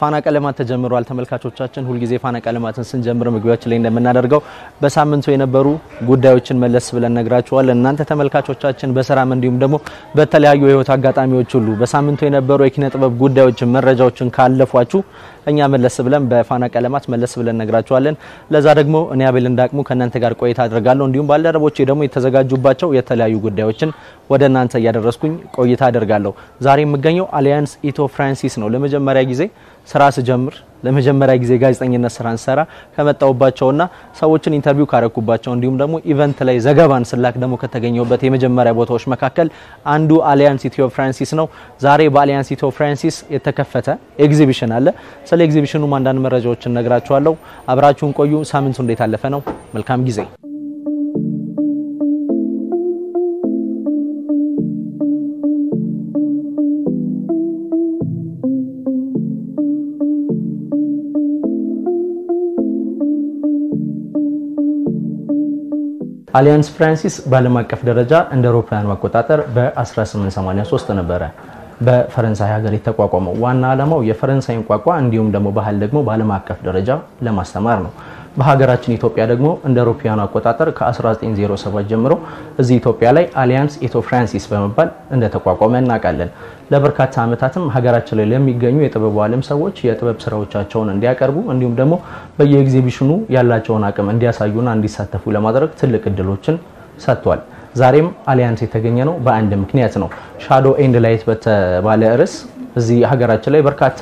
ፋና ቀለማት ተጀምሯል ተመልካቾቻችን ሁሉ ጊዜ ፋና ቀለማትን ስንጀምር ምግቢያችን ላይ እንደምናደርገው በሳምንቱ የነበሩ ጉዳዮችን መለስ ብለን ነግራችኋለን እናንተ ተመልካቾቻችን በሰራም እንዲሁም ደግሞ በተለያዩ የህይወት አጋጣሚዎች ሁሉ በሳምንቱ የነበሩ የኪነ ጥበብ ጉዳዮችን መረጃዎችን ካለፏችሁ እኛ መለስ ብለን በፋና ቀለማት መለስ ብለን ነግራችኋለን ለዛ ደግሞ እኔ አቤል እንዳቅሙ ከናንተ ጋር ቆይታ አደርጋለሁ እንዲሁም ባልደረቦቼ ደግሞ የተዘጋጁባቸው የተለያዩ ጉዳዮችን ወደ እናንተ ያደረስኩኝ ቆይታ አደርጋለሁ ዛሬ የምገኘው አሊያንስ ኢትዮ ፍራንሲስ ነው ለመጀመሪያ ጊዜ ስራ ስጀምር ለመጀመሪያ ጊዜ ጋዜጠኝነት ስራን ሰራ ከመጣውባቸውና ሰዎችን ኢንተርቪው ካረኩባቸው እንዲሁም ደግሞ ኢቨንት ላይ ዘገባን ስላክ ደግሞ ከተገኘውበት የመጀመሪያ ቦታዎች መካከል አንዱ አሊያንስ ኢትዮ ፍራንሲስ ነው ዛሬ በአሊያንስ ኢትዮ ፍራንሲስ የተከፈተ ኤግዚቢሽን አለ ስለ ኤግዚቢሽኑ አንዳንድ መረጃዎችን ነግራችኋለሁ አብራችሁን ቆዩ ሳምንቱ እንዴት አለፈ ነው መልካም ጊዜ አሊያንስ ፍራንሲስ ባለም አቀፍ ደረጃ እንደ አውሮፓውያን አቆጣጠር በ1883 ነበር በፈረንሳይ ሀገር የተቋቋመው ዋና ዓላማው የፈረንሳይን ቋንቋ እንዲሁም ደግሞ ባህል ደግሞ ባለም አቀፍ ደረጃ ለማስተማር ነው በሀገራችን ኢትዮጵያ ደግሞ እንደ አውሮፓውያን አቆጣጠር ከ1907 ጀምሮ እዚህ ኢትዮጵያ ላይ አሊያንስ ኢትዮ ፍራንሲስ በመባል እንደ ተቋቋመ እናውቃለን ለበርካታ አመታትም ሀገራችን ላይ ለሚገኙ የጥበብ ዓለም ሰዎች የጥበብ ስራዎቻቸውን እንዲያቀርቡ እንዲሁም ደግሞ በየኤግዚቢሽኑ ያላቸውን አቅም እንዲያሳዩና እንዲሳተፉ ለማድረግ ትልቅ እድሎችን ሰጥቷል ዛሬም አሊያንስ የተገኘ ነው በአንድ ምክንያት ነው ሻዶ ኤንድ ላይት በተባለ ርዕስ እዚህ ሀገራችን ላይ በርካታ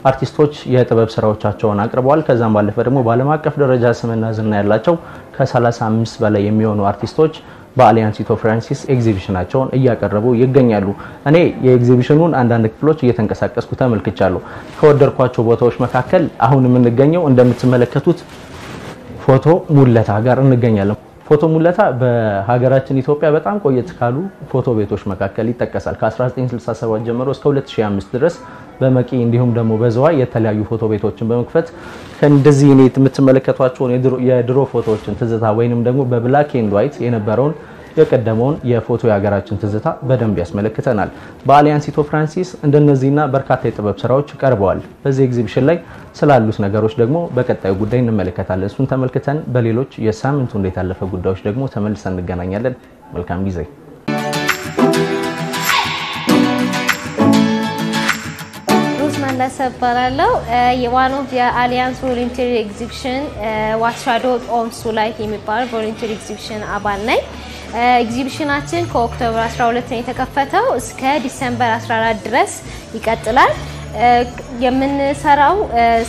አርቲስቶች የጥበብ ስራዎቻቸውን አቅርበዋል ከዛም ባለፈ ደግሞ ባለም አቀፍ ደረጃ ስምና ዝና ያላቸው ከ35 በላይ የሚሆኑ አርቲስቶች በአሊያንስ ኢትዮ ፍራንሲስ ኤግዚቢሽናቸውን እያቀረቡ ይገኛሉ እኔ የኤግዚቢሽኑን አንዳንድ ክፍሎች እየተንቀሳቀስኩ ተመልክቻለሁ ከወደድኳቸው ቦታዎች መካከል አሁን የምንገኘው እንደምትመለከቱት ፎቶ ሙለታ ጋር እንገኛለን ፎቶ ሙለታ በሀገራችን ኢትዮጵያ በጣም ቆየት ካሉ ፎቶ ቤቶች መካከል ይጠቀሳል ከ1967 ጀምሮ እስከ 2005 ድረስ በመቂ እንዲሁም ደግሞ በዘዋ የተለያዩ ፎቶ ቤቶችን በመክፈት ከእንደዚህ እኔ የምትመለከቷቸው የድሮ ፎቶዎችን ትዝታ ወይንም ደግሞ በብላክ ኤንድ ዋይት የነበረውን የቀደመውን የፎቶ ያገራችን ትዝታ በደንብ ያስመለክተናል በአሊያንስ ኢትዮ ፍራንሲስ እንደነዚህና በርካታ የጥበብ ስራዎች ቀርበዋል በዚህ ኤግዚቢሽን ላይ ስላሉት ነገሮች ደግሞ በቀጣዩ ጉዳይ እንመለከታለን እሱን ተመልክተን በሌሎች የሳምንቱ እንዴት ያለፈ ጉዳዮች ደግሞ ተመልሰን እንገናኛለን መልካም ጊዜ ለሰባራለው የዋን ኦፍ የአሊያንስ ቮለንተሪ ኤግዚቢሽን ዋትሻዶ ኦን ሱላይት የሚባል ቮለንተሪ ኤግዚቢሽን አባል ነኝ ኤግዚቢሽናችን ከኦክቶበር 12 ነው የተከፈተው እስከ ዲሴምበር 14 ድረስ ይቀጥላል የምንሰራው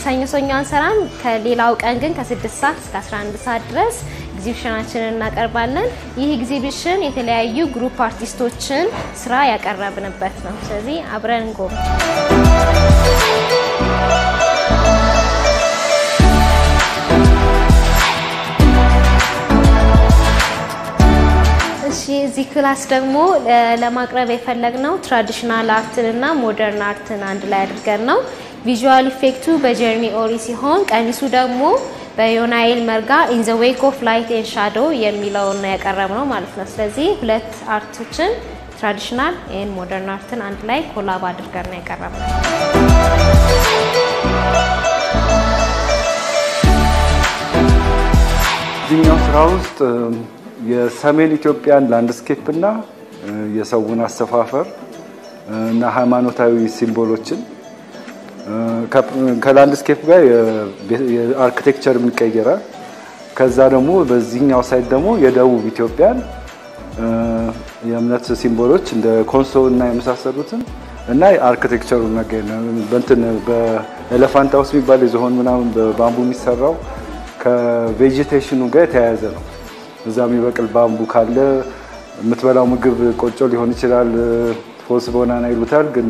ሰኞ አንሰራም ከሌላው ቀን ግን ከ6 ሰዓት እስከ 11 ሰዓት ድረስ ኤግዚቢሽናችንን እናቀርባለን ይህ ኤግዚቢሽን የተለያዩ ግሩፕ አርቲስቶችን ስራ ያቀርብንበት ነው ስለዚህ አብረን እንጎብኝ እዚህ ክላስ ደግሞ ለማቅረብ የፈለግነው ትራዲሽናል አርትንና ሞደርን አርትን አንድ ላይ አድርገን ነው ቪዥዋል ኢፌክቱ በጀርሚ ኦሪ ሲሆን ቀኒሱ ደግሞ በዮናኤል መርጋ ኢን ዘ ዌክ ኦፍ ላይት ኤንድ ሻዶ የሚለውን ያቀረብነው ማለት ነው ስለዚህ ሁለት አርቶችን ትራዲሽናል ኤንድ ሞደርን አርትን አንድ ላይ ኮላብ አድርገን ያቀረብነው ዲኛው ስራ ውስጥ የሰሜን ኢትዮጵያን ላንድስኬፕ እና የሰውን አሰፋፈር እና ሃይማኖታዊ ሲምቦሎችን ከላንድስኬፕ ጋር የአርኪቴክቸር የሚቀየራል ከዛ ደግሞ በዚህኛው ሳይድ ደግሞ የደቡብ ኢትዮጵያን የእምነት ሲምቦሎች እንደ ኮንሶ እና የመሳሰሉትን እና የአርኪቴክቸሩ ነገር በእንትን በኤሌፋንት ሃውስ የሚባል የዝሆን ምናምን በባምቡ የሚሰራው ከቬጂቴሽኑ ጋር የተያያዘ ነው እዛም ይበቅል ባምቡ ካለ የምትበላው ምግብ ቆጮ ሊሆን ይችላል ፎልስ ቦናና ይሉታል ግን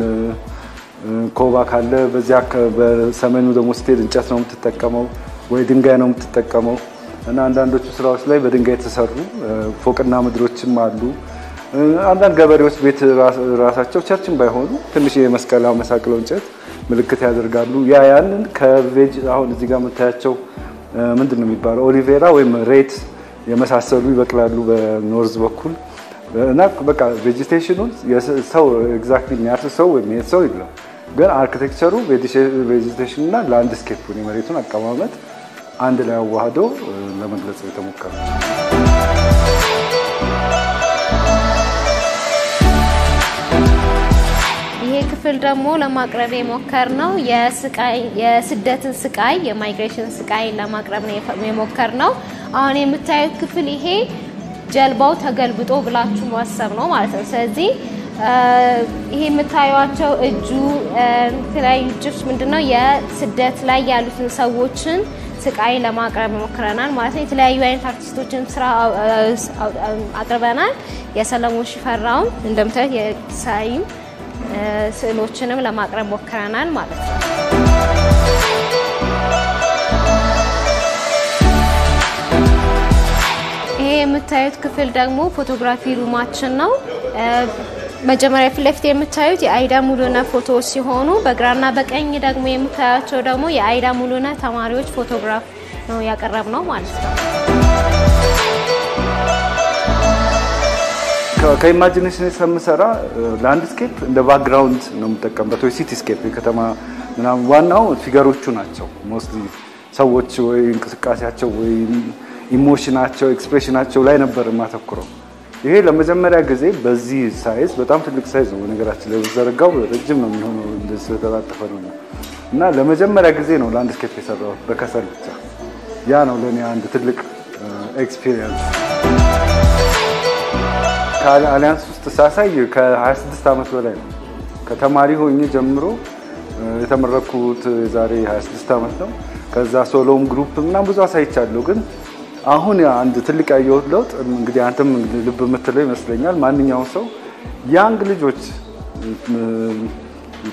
ኮባ ካለ በዚያ በሰሜኑ ደግሞ ስቴድ እንጨት ነው የምትጠቀመው ወይ ድንጋይ ነው የምትጠቀመው እና አንዳንዶቹ ስራዎች ላይ በድንጋይ የተሰሩ ፎቅና ምድሮችም አሉ አንዳንድ ገበሬዎች ቤት ራሳቸው ቸርችም ባይሆኑ ትንሽ የመስቀላው መሳቅለው እንጨት ምልክት ያደርጋሉ ያንን ከቬጅ አሁን እዚህ ጋር መታያቸው ምንድነው የሚባለው ኦሊቬራ ወይም ሬት የመሳሰሉ ይበቅላሉ በኖርዝ በኩል እና በቃ ቬጂቴሽኑን የሰው ኤግዛክትሊ የሚያርስ ሰው ወይም የሰው ይብላል ግን አርኪቴክቸሩ ቬጂቴሽን እና ላንድስኬፑን የመሬቱን አቀማመጥ አንድ ላይ አዋህዶ ለመግለጽ የተሞከረው። ይሄ ክፍል ደግሞ ለማቅረብ የሞከርነው የስደትን ስቃይ የማይግሬሽን ስቃይ ለማቅረብ ነው የሞከርነው። አሁን የምታዩት ክፍል ይሄ ጀልባው ተገልብጦ ብላችሁ ማሰብ ነው ማለት ነው። ስለዚህ ይሄ የምታዩዋቸው እጁ የተለያዩ እጆች ምንድነው የስደት ላይ ያሉትን ሰዎችን ስቃይ ለማቅረብ ሞክረናል ማለት ነው። የተለያዩ አይነት አርቲስቶችን ስራ አቅርበናል። የሰለሞን ሽፈራው እንደምታዩት የሳይም ስዕሎችንም ለማቅረብ ሞክረናል ማለት ነው። ይሄ የምታዩት ክፍል ደግሞ ፎቶግራፊ ሩማችን ነው። መጀመሪያ ፊት ለፊት የምታዩት የአይዳ ሙሉነህ ፎቶዎች ሲሆኑ በግራና በቀኝ ደግሞ የምታዩቸው ደግሞ የአይዳ ሙሉነህ ተማሪዎች ፎቶግራፍ ነው ያቀረብነው ማለት ነው። ከኢማጂኔሽን ሰምሰራ ላንድስኬፕ እንደ ባክግራውንድ ነው የምጠቀምበት ወይ ሲቲስኬፕ የከተማ ምናምን ዋናው ፊገሮቹ ናቸው። ሞስትሊ ሰዎች ወይ እንቅስቃሴያቸው ወይ ኢሞሽናቸው ኤክስፕሬሽናቸው ላይ ነበር ማተኩረው። ይሄ ለመጀመሪያ ጊዜ በዚህ ሳይዝ በጣም ትልቅ ሳይዝ ነው ነገራችን ላይ ዘረጋው ረጅም ነው የሚሆነው እንደዚህ ስለተጣጠፈ ነው እና ለመጀመሪያ ጊዜ ነው ላንድስኬፕ የሰራው በከሰል ብቻ። ያ ነው ለኔ አንድ ትልቅ ኤክስፒሪየንስ። ከአሊያንስ ውስጥ ሳሳይ ከ26 ዓመት በላይ ነው። ከተማሪ ሆኜ ጀምሮ የተመረኩት ዛሬ 26 ዓመት ነው። ከዛ ሶሎም ግሩፕ ምናምን ብዙ አሳይቻለሁ። ግን አሁን አንድ ትልቅ ያየሁት ለውጥ እንግዲህ አንተም ልብ የምትለው ይመስለኛል ማንኛውም ሰው ያንግ ልጆች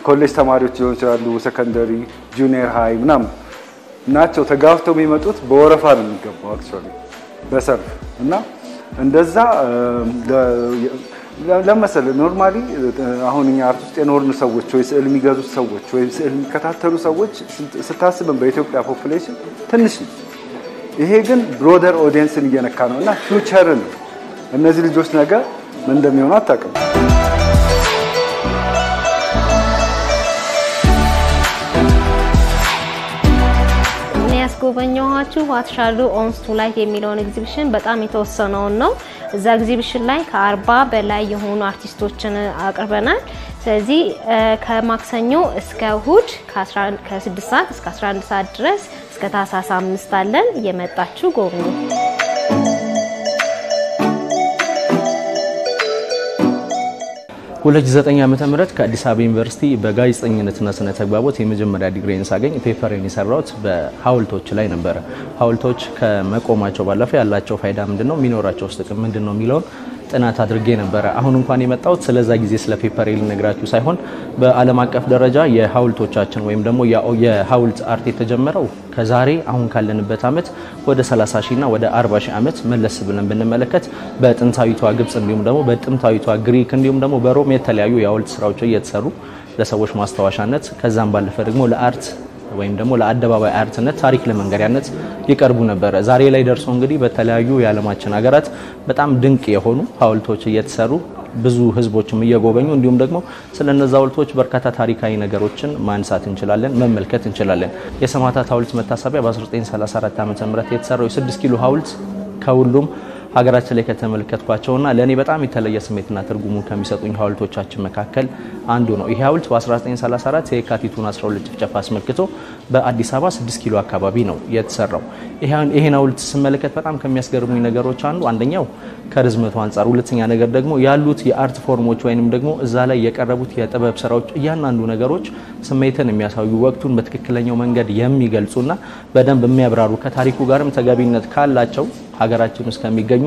ኮሌጅ ተማሪዎች ሊሆኑ ይችላሉ፣ ሰከንደሪ፣ ጁኒየር ሃይ ምናምን ናቸው ተጋፍተው የሚመጡት በወረፋ ነው የሚገባው አክቹአሊ በሰልፍ እና እንደዛ ለምሳሌ ኖርማሊ አሁን እኛ አርት ውስጥ የኖርን ሰዎች ወይ ስዕል የሚገዙ ሰዎች ወይ ስዕል የሚከታተሉ ሰዎች ስታስብን በኢትዮጵያ ፖፑሌሽን ትንሽ ነው። ይሄ ግን ብሮደር ኦዲየንስን እየነካ ነውና ፊውቸርን እነዚህ ልጆች ነገር ምን እንደሚሆኑ አታውቅም። ያስጎበኘኋችሁ ዋት ሻዶ ኦን ስቱላይት የሚለውን ኤግዚቢሽን በጣም የተወሰነውን ነው። እዛ ኤግዚቢሽን ላይ ከ40 በላይ የሆኑ አርቲስቶችን አቅርበናል። ስለዚህ ከማክሰኞ እስከ እሁድ ከ6 ሰዓት እስከ 11 ሰዓት ድረስ እስከ ታህሳስ 5 አለን። እየመጣችሁ ጎብኙ። 2009 ዓመተ ምህረት ከአዲስ አበባ ዩኒቨርሲቲ በጋዜጠኝነትና ስነ ተግባቦት የመጀመሪያ ዲግሪን ሳገኝ ፔፐርን የሰራሁት በሐውልቶች ላይ ነበር። ሐውልቶች ከመቆማቸው ባለፈ ያላቸው ፋይዳ ምንድነው፣ የሚኖራቸው ጥቅም ምንድነው የሚለውን ጥናት አድርጌ ነበር። አሁን እንኳን የመጣሁት ስለዛ ጊዜ ስለ ፔፐር ልነግራችሁ ሳይሆን በዓለም አቀፍ ደረጃ የሐውልቶቻችን ወይም ደግሞ የሐውልት አርት የተጀመረው ከዛሬ አሁን ካለንበት አመት ወደ 30 ሺና ወደ 40 ሺህ አመት መለስ ብለን ብንመለከት በጥንታዊቷ ግብጽ እንዲሁም ደግሞ በጥንታዊቷ ግሪክ እንዲሁም ደግሞ በሮም የተለያዩ የሐውልት ስራዎች እየተሰሩ ለሰዎች ማስተዋሻነት ከዛም ባለፈ ደግሞ ለአርት ወይም ደግሞ ለአደባባይ አርትነት ታሪክ ለመንገሪያነት ይቀርቡ ነበር። ዛሬ ላይ ደርሶ እንግዲህ በተለያዩ የዓለማችን ሀገራት በጣም ድንቅ የሆኑ ሐውልቶች እየተሰሩ ብዙ ህዝቦችም እየጎበኙ እንዲሁም ደግሞ ስለነዛ ሐውልቶች በርካታ ታሪካዊ ነገሮችን ማንሳት እንችላለን፣ መመልከት እንችላለን። የሰማዕታት ሐውልት መታሰቢያ በ1934 ዓ.ም የተሰራው የ6 ኪሎ ሐውልት ከሁሉም ሀገራችን ላይ ከተመለከትኳቸውና ለኔ በጣም የተለየ ስሜትና ትርጉሙ ከሚሰጡኝ ሐውልቶቻችን መካከል አንዱ ነው። ይሄ ሐውልት በ1934 የካቲቱን 12 ጭፍጨፋ አስመልክቶ በአዲስ አበባ 6 ኪሎ አካባቢ ነው የተሰራው። ይሄን ሐውልት ስመለከት በጣም ከሚያስገርሙኝ ነገሮች አንደኛው ከርዝመቱ አንፃር፣ ሁለተኛ ነገር ደግሞ ያሉት የአርት ፎርሞች ወይንም ደግሞ እዛ ላይ የቀረቡት የጥበብ ስራዎች እያንዳንዱ ነገሮች ስሜትን የሚያሳዩ ወቅቱን በትክክለኛው መንገድ የሚገልጹና በደንብ የሚያብራሩ ከታሪኩ ጋርም ተገቢነት ካላቸው ሀገራችን ውስጥ ከሚገኙ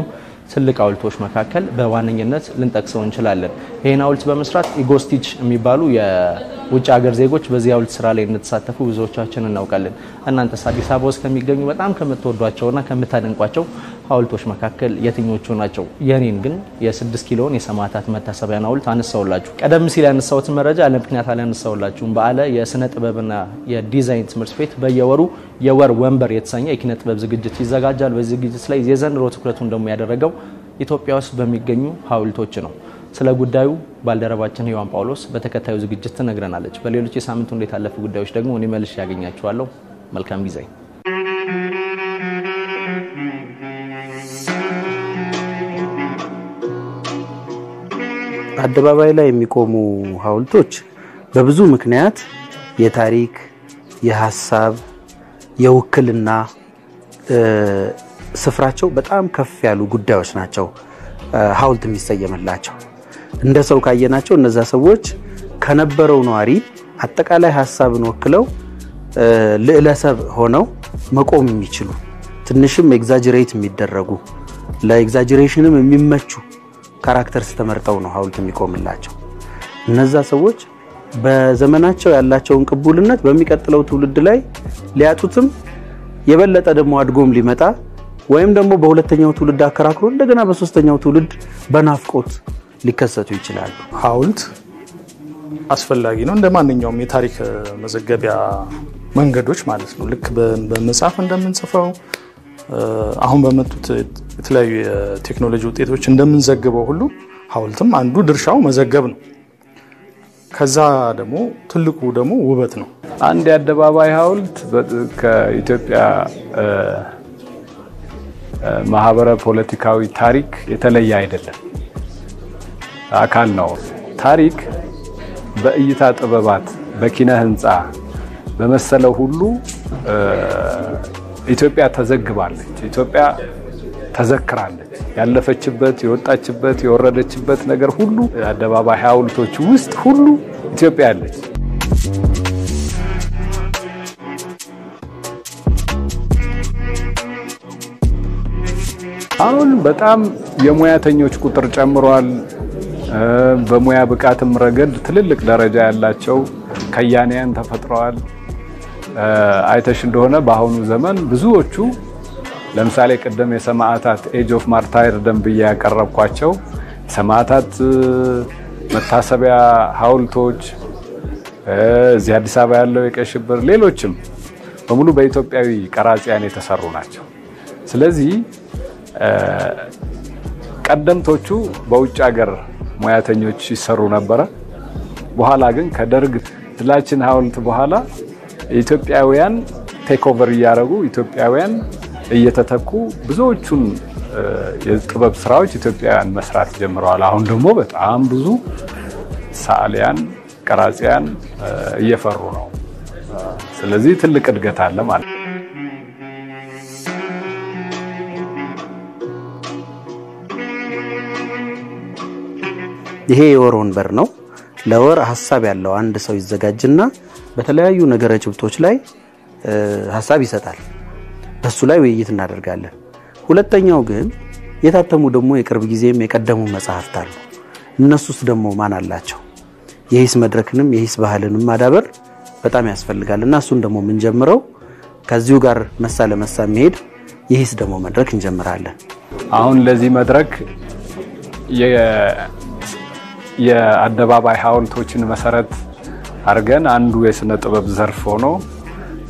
ትልቅ ሐውልቶች መካከል በዋነኝነት ልንጠቅሰው እንችላለን። ይሄን ሐውልት በመስራት ኢጎስቲች የሚባሉ የውጭ ሀገር ዜጎች በዚህ ሐውልት ስራ ላይ እንደተሳተፉ ብዙዎቻችን እናውቃለን። እናንተስ አዲስ አበባ ውስጥ ከሚገኙ በጣም ከምትወዷቸውና ከምታደንቋቸው ሐውልቶች መካከል የትኞቹ ናቸው? የኔን ግን የ6 ኪሎን የሰማዕታት መታሰቢያን ሐውልት አነሳውላችሁ። ቀደም ሲል ያነሳሁትን መረጃ ለምክንያት አላነሳውላችሁም። በዓለ የስነ ጥበብና የዲዛይን ትምህርት ቤት በየወሩ የወር ወንበር የተሰኘ የኪነ ጥበብ ዝግጅት ይዘጋጃል። በዚህ ዝግጅት ላይ የዘንድሮ ትኩረቱን ደግሞ ያደረገው ኢትዮጵያ ውስጥ በሚገኙ ሐውልቶች ነው። ስለ ጉዳዩ ባልደረባችን ዮሐን ጳውሎስ በተከታዩ ዝግጅት ትነግረናለች። በሌሎች የሳምንቱ እንዴት አለፉ ጉዳዮች ደግሞ እኔ መልሼ ያገኛችኋለሁ። መልካም ጊዜ። አደባባይ ላይ የሚቆሙ ሐውልቶች በብዙ ምክንያት የታሪክ፣ የሐሳብ፣ የውክልና ስፍራቸው በጣም ከፍ ያሉ ጉዳዮች ናቸው ሐውልት የሚሰየምላቸው። እንደ ሰው ካየናቸው እነዛ ሰዎች ከነበረው ነዋሪ አጠቃላይ ሐሳብን ወክለው ለዕለሰብ ሆነው መቆም የሚችሉ ትንሽም ኤግዛጀሬት የሚደረጉ ለኤግዛጀሬሽንም የሚመቹ ካራክተርስ ተመርጠው ነው ሐውልት የሚቆምላቸው። እነዛ ሰዎች በዘመናቸው ያላቸውን ቅቡልነት በሚቀጥለው ትውልድ ላይ ሊያጡትም የበለጠ ደግሞ አድጎም ሊመጣ ወይም ደግሞ በሁለተኛው ትውልድ አከራክሮ እንደገና በሶስተኛው ትውልድ በናፍቆት ሊከሰቱ ይችላሉ። ሐውልት አስፈላጊ ነው እንደማንኛውም የታሪክ መዘገቢያ መንገዶች ማለት ነው። ልክ በመጽሐፍ እንደምንጽፈው አሁን በመጡት የተለያዩ የቴክኖሎጂ ውጤቶች እንደምንዘግበው ሁሉ ሐውልትም አንዱ ድርሻው መዘገብ ነው። ከዛ ደግሞ ትልቁ ደግሞ ውበት ነው። አንድ የአደባባይ ሐውልት ከኢትዮጵያ ማህበረ ፖለቲካዊ ታሪክ የተለየ አይደለም፣ አካል ነው። ታሪክ በእይታ ጥበባት፣ በኪነ ህንፃ በመሰለው ሁሉ ኢትዮጵያ ተዘግባለች፣ ኢትዮጵያ ተዘክራለች። ያለፈችበት፣ የወጣችበት፣ የወረደችበት ነገር ሁሉ አደባባይ ሐውልቶች ውስጥ ሁሉ ኢትዮጵያ አለች። አሁን በጣም የሙያተኞች ቁጥር ጨምሯል። በሙያ ብቃትም ረገድ ትልልቅ ደረጃ ያላቸው ከያንያን ተፈጥረዋል። አይተሽ እንደሆነ በአሁኑ ዘመን ብዙዎቹ ለምሳሌ ቀደም የሰማዕታት ኤጅ ኦፍ ማርታይር ደንብያ ያቀረብኳቸው ሰማዕታት መታሰቢያ ሐውልቶች እዚህ አዲስ አበባ ያለው የቀይ ሽብር ሌሎችም በሙሉ በኢትዮጵያዊ ቀራጺያን የተሰሩ ናቸው። ስለዚህ ቀደምቶቹ በውጭ ሀገር ሙያተኞች ይሰሩ ነበር። በኋላ ግን ከደርግ ድላችን ሐውልት በኋላ ኢትዮጵያውያን ቴክ ኦቨር ያያረጉ ኢትዮጵያውያን እየተተኩ ብዙዎቹን የጥበብ ስራዎች ኢትዮጵያውያን መስራት ጀምረዋል። አሁን ደግሞ በጣም ብዙ ሰዓሊያን፣ ቀራጺያን እየፈሩ ነው። ስለዚህ ትልቅ እድገት አለ ማለት ነው። ይሄ የወር ወንበር ነው። ለወር ሐሳብ ያለው አንድ ሰው ይዘጋጅና በተለያዩ ነገረ ጭብጦች ላይ ሐሳብ ይሰጣል። በሱ ላይ ውይይት እናደርጋለን። ሁለተኛው ግን የታተሙ ደግሞ የቅርብ ጊዜም የቀደሙ መጽሐፍት አሉ። እነሱስ ደግሞ ማን አላቸው? የሂስ መድረክንም የሂስ ባህልንም ማዳበር በጣም ያስፈልጋልና እሱን ደግሞ ምን ጀምረው ከዚሁ ጋር መሳ ለመሳ መሄድ የሂስ ደግሞ መድረክ እንጀምራለን። አሁን ለዚህ መድረክ የአደባባይ ሐውልቶችን መሰረት አርገን አንዱ የስነ ጥበብ ዘርፍ ሆኖ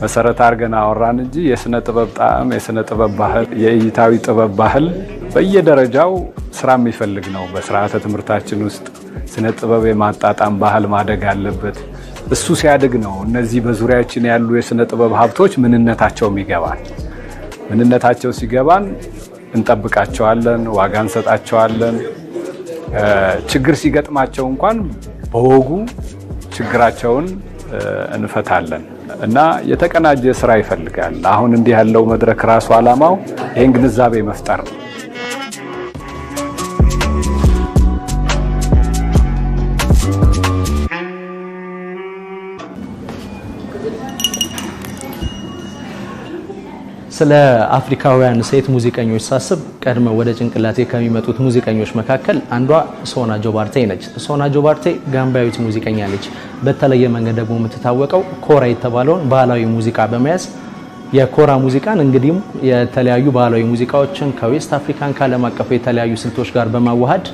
መሰረት አርገን አወራን እንጂ የስነ ጥበብ ጣዕም፣ የስነ ጥበብ ባህል፣ የእይታዊ ጥበብ ባህል በየደረጃው ስራ የሚፈልግ ነው። በስርዓተ ትምህርታችን ውስጥ ስነ ጥበብ የማጣጣም ባህል ማደግ አለበት። እሱ ሲያድግ ነው እነዚህ በዙሪያችን ያሉ የስነ ጥበብ ሀብቶች ምንነታቸው ይገባል። ምንነታቸው ሲገባን እንጠብቃቸዋለን፣ ዋጋ እንሰጣቸዋለን። ችግር ሲገጥማቸው እንኳን በወጉ ችግራቸውን እንፈታለን እና የተቀናጀ ስራ ይፈልጋል። አሁን እንዲህ ያለው መድረክ ራሱ ዓላማው ይሄን ግንዛቤ መፍጠር ነው። ስለ አፍሪካውያን ሴት ሙዚቀኞች ሳስብ ቀድመው ወደ ጭንቅላቴ ከሚመጡት ሙዚቀኞች መካከል አንዷ ሶና ጆባርቴ ነች። ሶና ጆባርቴ ጋምቢያዊት ሙዚቀኛ ነች። በተለየ መንገድ ደግሞ የምትታወቀው ኮራ የተባለውን ባህላዊ ሙዚቃ በመያዝ የኮራ ሙዚቃን እንግዲህም የተለያዩ ባህላዊ ሙዚቃዎችን ከዌስት አፍሪካን ከዓለም አቀፍ የተለያዩ ስልቶች ጋር በማዋሃድ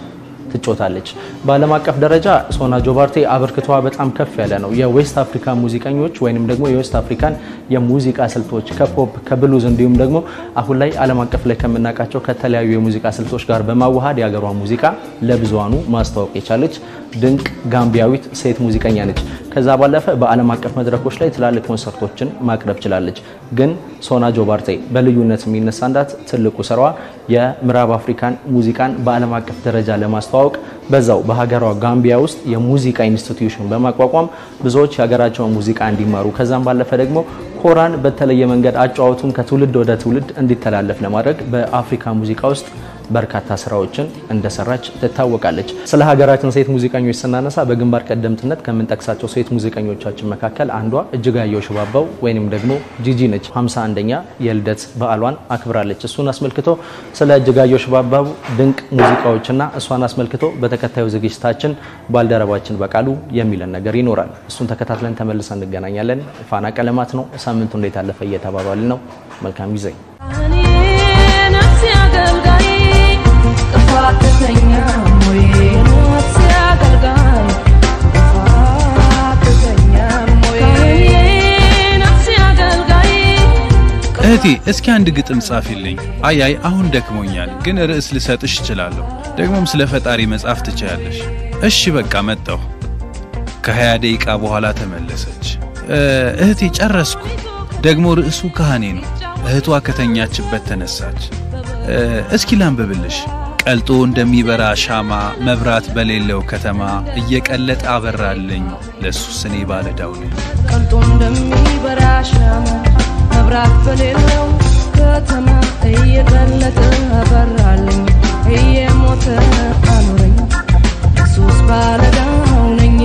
ትጫወታለች። በዓለም አቀፍ ደረጃ ሶና ጆባርቴ አበርክቷ በጣም ከፍ ያለ ነው። የዌስት አፍሪካ ሙዚቀኞች ወይንም ደግሞ የዌስት አፍሪካን የሙዚቃ ስልቶች ከፖፕ ከብሉዝ እንዲሁም ደግሞ አሁን ላይ ዓለም አቀፍ ላይ ከምናውቃቸው ከተለያዩ የሙዚቃ ስልቶች ጋር በማዋሃድ የሀገሯ ሙዚቃ ለብዙሃኑ ማስተዋወቅ የቻለች ድንቅ ጋምቢያዊት ሴት ሙዚቀኛ ነች። ከዛ ባለፈ በዓለም አቀፍ መድረኮች ላይ ትላልቅ ኮንሰርቶችን ማቅረብ ችላለች። ግን ሶና ጆባርቴ በልዩነት የሚነሳንዳት ትልቁ ስራዋ የምዕራብ አፍሪካን ሙዚቃን በዓለም አቀፍ ደረጃ ለማስተዋወቅ በዛው በሀገሯ ጋምቢያ ውስጥ የሙዚቃ ኢንስቲትዩሽን በማቋቋም ብዙዎች የሀገራቸውን ሙዚቃ እንዲማሩ ከዛም ባለፈ ደግሞ ኮራን በተለየ መንገድ አጫዋቱን ከትውልድ ወደ ትውልድ እንዲተላለፍ ለማድረግ በአፍሪካ ሙዚቃ ውስጥ በርካታ ስራዎችን እንደሰራች ትታወቃለች። ስለ ሀገራችን ሴት ሙዚቀኞች ስናነሳ በግንባር ቀደምትነት ከምንጠቅሳቸው ሴት ሙዚቀኞቻችን መካከል አንዷ እጅጋየሁ ሽባባው ወይንም ደግሞ ጂጂ ነች። 51ኛ የልደት በዓሏን አክብራለች። እሱን አስመልክቶ ስለ እጅጋየሁ ሽባባው ድንቅ ሙዚቃዎችና እሷን አስመልክቶ በተከታዩ ዝግጅታችን ባልደረባችን በቃሉ የሚለን ነገር ይኖራል። እሱን ተከታትለን ተመልሰን እንገናኛለን። ፋና ቀለማት ነው። ሳምንቱ እንዴት አለፈ እየተባባልን ነው። መልካም ጊዜ። እህቴ እስኪ አንድ ግጥም ጻፊልኝ። አይ አሁን ደክሞኛል፣ ግን ርዕስ ልሰጥሽ እችላለሁ። ደግሞም ስለ ፈጣሪ መጻፍ ትችያለሽ። እሺ በቃ መጣሁ። ከ20 ደቂቃ በኋላ ተመለሰች። እህቴ ጨረስኩ። ደግሞ ርዕሱ ካህኔ ነው። እህቷ ከተኛችበት ተነሳች። እስኪ ላንብብልሽ። ቀልጦ እንደሚበራ ሻማ መብራት በሌለው ከተማ እየቀለጠ አበራልኝ ለሱስ እኔ ባለዳው ነኝ። ቀልጦ እንደሚበራ ሻማ መብራት በሌለው ከተማ እየቀለጠ አበራልኝ እየሞተ አኖረኝ ለሱስ ባለዳው ነኝ።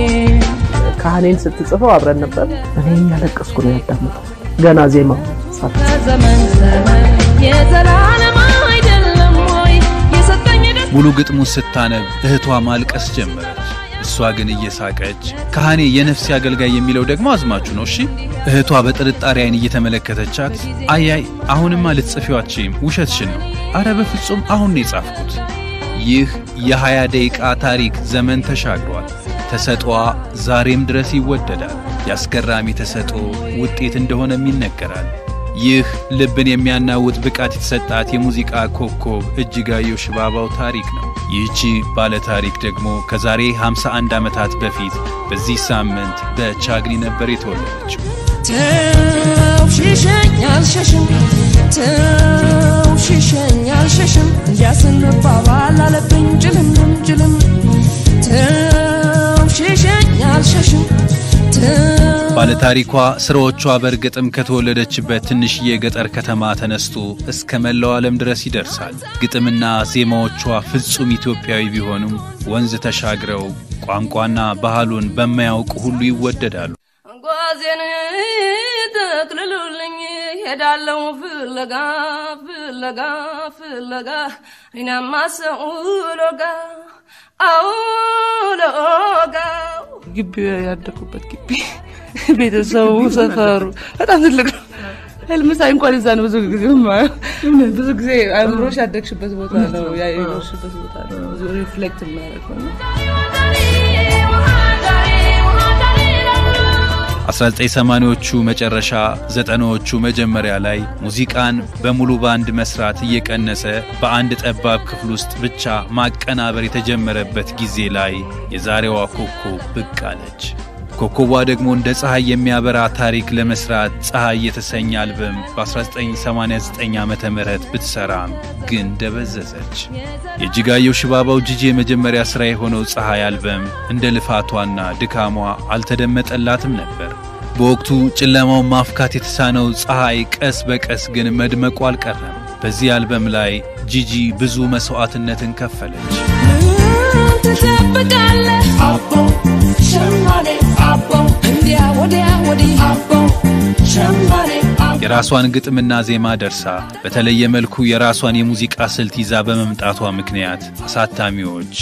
ካህኔን ስትጽፈው አብረን ነበር። እኔ ያለቀስኩ ነው ያዳመጥኩት ገና ዜማው ሳት ዘመን ዘመን የዘላለም አይደለም ወይ የሰጠኝ ሙሉ ግጥሙ ስታነብ እህቷ ማልቀስ ጀመረች። እሷ ግን እየሳቀች ካህኔ የነፍስ አገልጋይ የሚለው ደግሞ አዝማቹ ነው። እሺ እህቷ በጥርጣሬ አይን እየተመለከተቻት አይ አሁንማ ልትጽፊዋችም ውሸትሽን ነው። አረ በፍጹም አሁን ነው የጻፍኩት። ይህ የ20 ደቂቃ ታሪክ ዘመን ተሻግሯል። ተሰጥዋ ዛሬም ድረስ ይወደዳል። ያስገራሚ ተሰጦ ውጤት እንደሆነም ይነገራል። ይህ ልብን የሚያናውጥ ብቃት የተሰጣት የሙዚቃ ኮከብ እጅጋየሁ ሽባባው ታሪክ ነው። ይህቺ ባለ ታሪክ ደግሞ ከዛሬ 51 ዓመታት በፊት በዚህ ሳምንት በቻግኒ ነበር የተወለደችው። ተውሽሸኛል ሸሽም ተውሽሸኛል ሸሽም እንዲያስንባባል አለብኝ ጅልም ጅልም ተውሽሸኛል ሸሽም ባለታሪኳ ስራዎቿ በርግጥም ከተወለደችበት ትንሽዬ ገጠር ከተማ ተነስቶ እስከ መላው ዓለም ድረስ ይደርሳል። ግጥምና ዜማዎቿ ፍጹም ኢትዮጵያዊ ቢሆኑም ወንዝ ተሻግረው ቋንቋና ባህሉን በማያውቁ ሁሉ ይወደዳሉ። ጓዜን ተክልሉልኝ ሄዳለሁ ፍለጋ ፍለጋ ፍለጋ ሪናማሰው ሎጋ አውሎጋ ግቢ ያደኩበት ግቢ ቤተሰቡ ሰፈሩ በጣም ትልቅ ነው። ህልምሳይ እንኳን እዛ ነው ብዙ ጊዜ አእምሮሽ ያደግሽበት ቦታ ነው ያየሽበት ቦታ ነው ብዙ ሪፍሌክት ማድረግ ነው። 1980ዎቹ መጨረሻ 90ዎቹ መጀመሪያ ላይ ሙዚቃን በሙሉ ባንድ መስራት እየቀነሰ በአንድ ጠባብ ክፍል ውስጥ ብቻ ማቀናበር የተጀመረበት ጊዜ ላይ የዛሬዋ ኮከብ ብቅ አለች። ኮከቧ ደግሞ እንደ ፀሐይ የሚያበራ ታሪክ ለመስራት ፀሐይ የተሰኘ አልበም በ1989 ዓመተ ምህረት ብትሰራም ግን ደበዘዘች። የእጅጋየሁ ሽባባው ጂጂ የመጀመሪያ ስራ የሆነው ፀሐይ አልበም እንደ ልፋቷና ድካሟ አልተደመጠላትም ነበር። በወቅቱ ጨለማውን ማፍካት የተሳነው ፀሐይ ቀስ በቀስ ግን መድመቁ አልቀረም። በዚህ አልበም ላይ ጂጂ ብዙ መስዋዕትነትን ከፈለች። ትጠብቃለህ አቦ ሸማኔ አቦ እንዲያ ወዲያ ወዲህ አቦ ሸማኔ የራሷን ግጥምና ዜማ ደርሳ በተለየ መልኩ የራሷን የሙዚቃ ስልት ይዛ በመምጣቷ ምክንያት አሳታሚዎች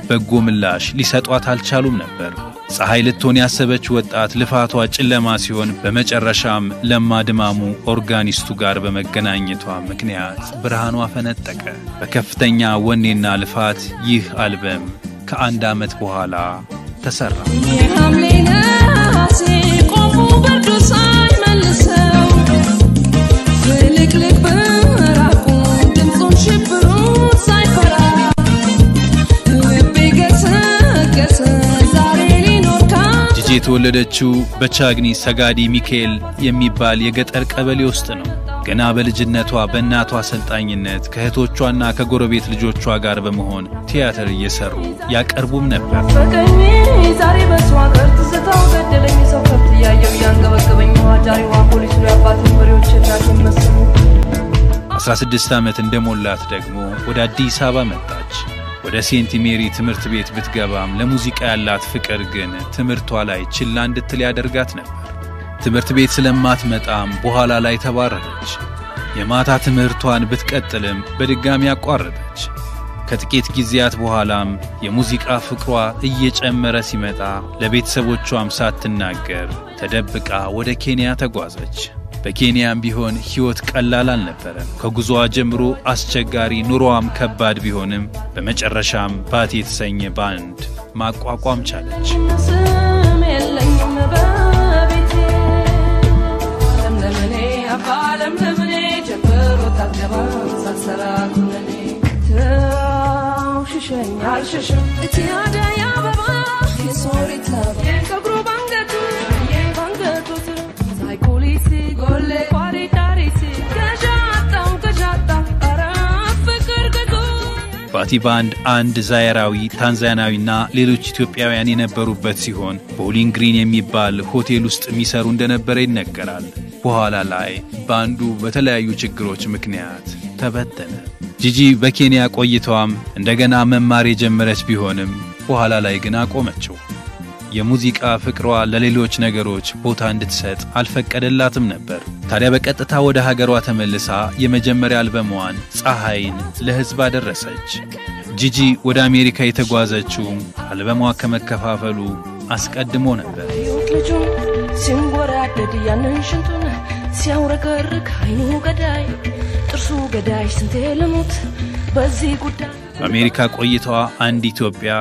በጎ ምላሽ ሊሰጧት አልቻሉም ነበር። ፀሐይ ልትሆን ያሰበች ወጣት ልፋቷ ጨለማ ሲሆን በመጨረሻም ለማ ድማሙ ኦርጋኒስቱ ጋር በመገናኘቷ ምክንያት ብርሃኗ ፈነጠቀ። በከፍተኛ ወኔና ልፋት ይህ አልበም ከአንድ ዓመት በኋላ ተሰራ። ጂጂ የተወለደችው በቻግኒ ሰጋዲ ሚካኤል የሚባል የገጠር ቀበሌ ውስጥ ነው። ገና በልጅነቷ በእናቷ አሰልጣኝነት ከእህቶቿና ከጎረቤት ልጆቿ ጋር በመሆን ቲያትር እየሰሩ ያቀርቡም ነበር። ዛሬ በስዋቀር ተዘታው ገደለኝ ሰው ከብት ያየው ያንገበገበኝ ዋጃሪዋ ፖሊስ ነው ያባት መሪዎች እናት መስሉ 16 ዓመት እንደሞላት ደግሞ ወደ አዲስ አበባ መጣች። ወደ ሴንት ሜሪ ትምህርት ቤት ብትገባም ለሙዚቃ ያላት ፍቅር ግን ትምህርቷ ላይ ችላ እንድትል ያደርጋት ነበር። ትምህርት ቤት ስለማትመጣም በኋላ ላይ ተባረረች። የማታ ትምህርቷን ብትቀጥልም በድጋሚ አቋረጠች። ከጥቂት ጊዜያት በኋላም የሙዚቃ ፍቅሯ እየጨመረ ሲመጣ ለቤተሰቦቿም ሳትናገር ተደብቃ ወደ ኬንያ ተጓዘች። በኬንያም ቢሆን ሕይወት ቀላል አልነበረም። ከጉዞዋ ጀምሮ አስቸጋሪ ኑሮዋም ከባድ ቢሆንም በመጨረሻም ባቲ የተሰኘ ባንድ ማቋቋም ቻለች። ባቲ ባንድ አንድ ዛይራዊ ታንዛኒያዊና ሌሎች ኢትዮጵያውያን የነበሩበት ሲሆን ቦሊንግ ግሪን የሚባል ሆቴል ውስጥ የሚሰሩ እንደነበረ ይነገራል። በኋላ ላይ ባንዱ በተለያዩ ችግሮች ምክንያት ተበተነ። ጂጂ በኬንያ ቆይታዋም እንደገና መማር የጀመረች ቢሆንም በኋላ ላይ ግን አቆመችው። የሙዚቃ ፍቅሯ ለሌሎች ነገሮች ቦታ እንድትሰጥ አልፈቀደላትም ነበር። ታዲያ በቀጥታ ወደ ሀገሯ ተመልሳ የመጀመሪያ አልበሟን ፀሐይን ለሕዝብ አደረሰች። ጂጂ ወደ አሜሪካ የተጓዘችው አልበሟ ከመከፋፈሉ አስቀድሞ ነበር። ሲንጎራደድ ያንን ሽንቱን ሲያውረገርግ አይኑ ገዳይ ጥርሱ ገዳይ ስንቴ ልሙት በዚህ ጉዳይ። በአሜሪካ ቆይታዋ አንድ ኢትዮጵያ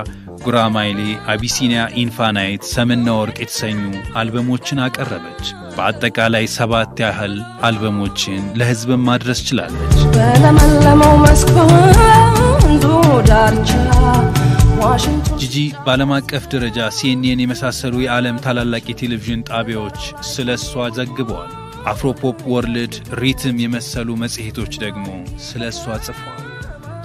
ጉራማይሌ፣ አቢሲኒያ፣ ኢንፋናይት፣ ሰምና ወርቅ የተሰኙ አልበሞችን አቀረበች። በአጠቃላይ 7 ያህል አልበሞችን ለሕዝብ ማድረስ ችላለች። በለመለመው መስክ በወንዙ ዳርቻ ጂጂ በዓለም አቀፍ ደረጃ ሲኤንኤን የመሳሰሉ የዓለም ታላላቅ የቴሌቪዥን ጣቢያዎች ስለሷ ዘግበዋል። አፍሮፖፕ ወርልድ፣ ሪትም የመሰሉ መጽሔቶች ደግሞ ስለሷ ጽፈዋል።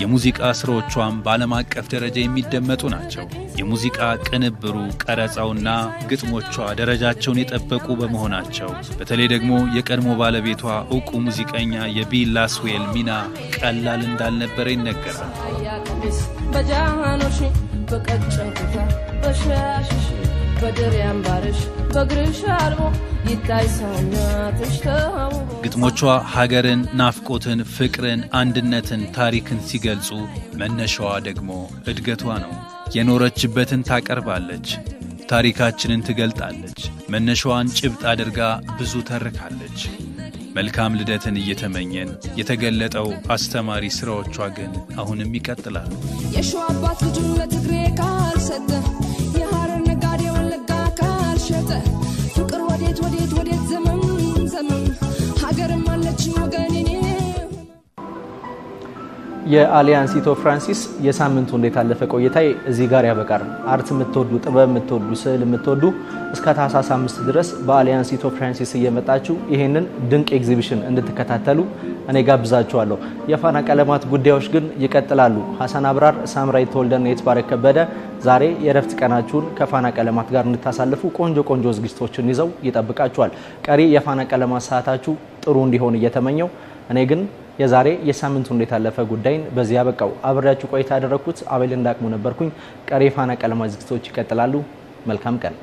የሙዚቃ ስራዎቿም በዓለም አቀፍ ደረጃ የሚደመጡ ናቸው። የሙዚቃ ቅንብሩ፣ ቀረጻውና ግጥሞቿ ደረጃቸውን የጠበቁ በመሆናቸው በተለይ ደግሞ የቀድሞ ባለቤቷ ዕውቁ ሙዚቀኛ የቢል ላስዌል ሚና ቀላል እንዳልነበረ ይነገራል። በጃኖሽ በቀጭን ኩታ በሻሽሽ በድሪያም ባርሽ በግርሽ አልቦ ይታይ ሰውነትሽ ተውቦ ግጥሞቿ ሀገርን፣ ናፍቆትን፣ ፍቅርን፣ አንድነትን፣ ታሪክን ሲገልጹ መነሻዋ ደግሞ እድገቷ ነው። የኖረችበትን ታቀርባለች፣ ታሪካችንን ትገልጣለች። መነሻዋን ጭብጥ አድርጋ ብዙ ተርካለች። መልካም ልደትን እየተመኘን የተገለጠው አስተማሪ ስራዎቿ ግን አሁንም ይቀጥላሉ። የሸዋ አባት ልጁን ለትግሬ ካልሰጠ የሐረር ነጋዴ ወለጋ ካልሸጠ ፍቅር ወዴት ወዴት ወዴት ዘመን ዘመን ሀገርም አለችኝ ወገኔ። የአሊያንስ ኢትዮ ፍራንሲስ የሳምንቱ እንዴት አለፈ ቆይታዬ እዚህ ጋር ያበቃል። አርት የምትወዱ፣ ጥበብ የምትወዱ፣ ስዕል የምትወዱ እስከ ታህሳስ 5 ድረስ በአሊያንስ ኢትዮ ፍራንሲስ እየመጣችሁ ይሄንን ድንቅ ኤግዚቢሽን እንድትከታተሉ እኔ ጋብዛችኋለሁ። የፋና ቀለማት ጉዳዮች ግን ይቀጥላሉ። ሐሰን አብራር፣ ሳምራይ ተወልደና የተባረከ ከበደ ዛሬ የረፍት ቀናችሁን ከፋና ቀለማት ጋር እንድታሳልፉ ቆንጆ ዝግጅቶችን ይዘው ይጠብቃችኋል። ቀሪ የፋና ቀለማት ሰዓታችሁ ጥሩ እንዲሆን እየተመኘው እኔ ግን የዛሬ የሳምንቱ እንዴት አለፈ ጉዳይን በዚህ ያበቃው። አብሬያችሁ ቆይታ ያደረኩት አቤል እንዳቅሙ ነበርኩኝ። ቀሪ የፋና ቀለማት ዝግጅቶች ይቀጥላሉ። መልካም ቀን።